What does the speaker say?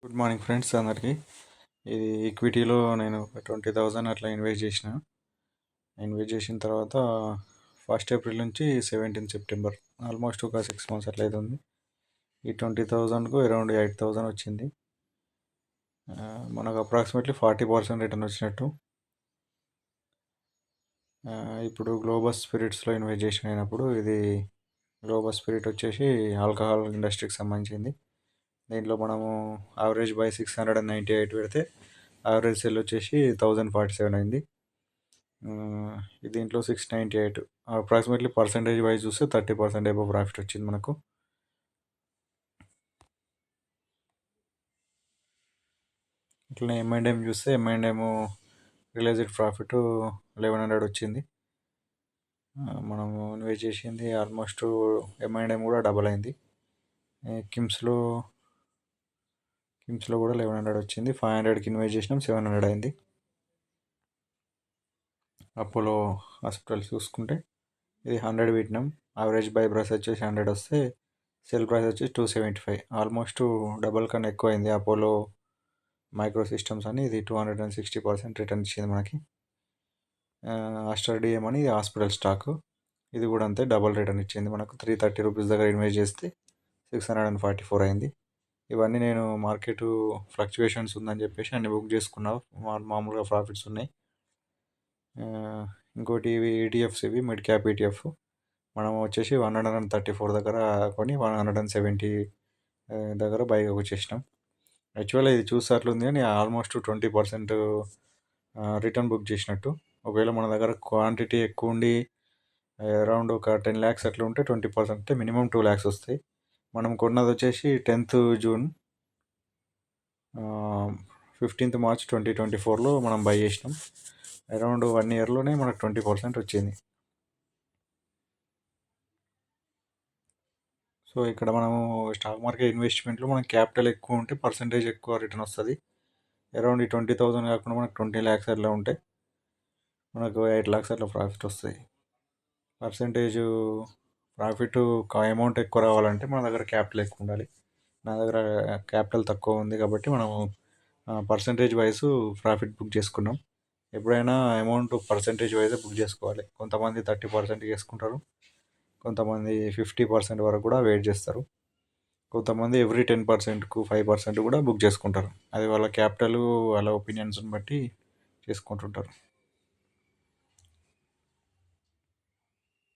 Good morning friends అందరికీ. ఇది ఈక్విటీలో నేను ఒక 20,000 అట్లా ఇన్వెస్ట్ చేసిన తర్వాత ఫస్ట్ ఏప్రిల్ నుంచి 17 సెప్టెంబర్ ఆల్మోస్ట్ ఒక 6 మంత్స్ అట్లా అవుతుంది. ఈ 20,000కు అరౌండ్ 8,000 వచ్చింది. మనకు అప్రాక్సిమేట్లీ 40% రిటర్న్ వచ్చినట్టు. ఇప్పుడు గ్లోబస్ స్పిరిట్స్లో ఇన్వెస్ట్ చేసిన అయినప్పుడు ఇది గ్లోబస్ స్పిరిట్ వచ్చేసి ఆల్కహాల్ ఇండస్ట్రీకి సంబంధించింది. దీంట్లో మనము యావరేజ్ బై 698 పెడితే యావరేజ్ సెల్ వచ్చేసి 1047 అయింది. దీంట్లో 698 అప్రాక్సిమేట్లీ పర్సంటేజ్ వైజ్ చూస్తే 30% అబవ్ ప్రాఫిట్ వచ్చింది మనకు. ఇట్లనే M&M చూస్తే M&M రియలైజ్డ్ ప్రాఫిట్ 1100 వచ్చింది. మనము ఇన్వెస్ట్ చేసింది ఆల్మోస్ట్ M&M కూడా డబల్ అయింది. కిమ్స్లో కూడా 1100 వచ్చింది. 500కి ఇన్వెస్ట్ చేసినాం, 700 అయింది. అపోలో హాస్పిటల్స్ చూసుకుంటే ఇది 100 పెట్టినాం, యావరేజ్ బై ప్రైస్ వచ్చేసి 100 వస్తే సెల్ ప్రైస్ వచ్చేసి 275, ఆల్మోస్ట్ డబల్ కన్నా ఎక్కువ అయింది. అపోలో మైక్రో సిస్టమ్స్ అని ఇది 260% రిటర్న్ ఇచ్చింది మనకి. ఆస్టర్ డిఎం అని ఇది హాస్పిటల్ స్టాక్, ఇది కూడా అంతే డబల్ రిటర్న్ ఇచ్చింది మనకు. 330 రూపీస్ దగ్గర ఇన్వెస్ట్ చేస్తే 644 అయింది. ఇవన్నీ నేను మార్కెట్ ఫ్లక్చువేషన్స్ ఉందని చెప్పేసి అన్ని బుక్ చేసుకున్నా, మామూలుగా ప్రాఫిట్స్ ఉన్నాయి. ఇంకోటి ఇవి ఈటీఎఫ్స్, ఇవి మిడ్ క్యాప్ ఈటీఎఫ్. మనం వచ్చేసి 134 దగ్గర కొని 170 దగ్గర బైక్ వచ్చేసినాం. యాక్చువల్గా ఇది చూస్తే అట్లుంది కానీ ఆల్మోస్ట్ 20% రిటర్న్ బుక్ చేసినట్టు. ఒకవేళ మన దగ్గర క్వాంటిటీ ఎక్కువ ఉండి అరౌండ్ ఒక 10 lakhs అట్లా ఉంటే 20% అంటే మినిమం 2 lakhs వస్తాయి. మనం కొన్నది వచ్చేసి 10th జూన్ 15th మార్చ్ 2024లో మనం బై చేసినాం. అరౌండ్ 1 yearలోనే మనకు 20% వచ్చింది. సో ఇక్కడ మనము స్టాక్ మార్కెట్ ఇన్వెస్ట్మెంట్లో మనకి క్యాపిటల్ ఎక్కువ ఉంటే పర్సంటేజ్ ఎక్కువ రిటర్న్ వస్తుంది. అరౌండ్ ఈ 20,000 కాకుండా మనకు 20 lakhs అట్లా ఉంటే మనకు 8 lakhs అట్లా ప్రాఫిట్ వస్తుంది. పర్సంటేజ్ ప్రాఫిట్ అమౌంట్ ఎక్కువ రావాలంటే మన దగ్గర క్యాపిటల్ ఎక్కువ ఉండాలి. నా దగ్గర క్యాపిటల్ తక్కువ ఉంది కాబట్టి మనము పర్సంటేజ్ వైజ్ ప్రాఫిట్ బుక్ చేసుకున్నాం. ఎప్పుడైనా అమౌంట్ పర్సంటేజ్ వైజ్ బుక్ చేసుకోవాలి. కొంతమంది 30% చేసుకుంటారు, కొంతమంది 50% వరకు కూడా వెయిట్ చేస్తారు, కొంతమంది ఎవ్రీ 10%కు 5% కూడా బుక్ చేసుకుంటారు. అది వాళ్ళ క్యాపిటల్, వాళ్ళ ఒపీనియన్స్ని బట్టి చేసుకుంటుంటారు.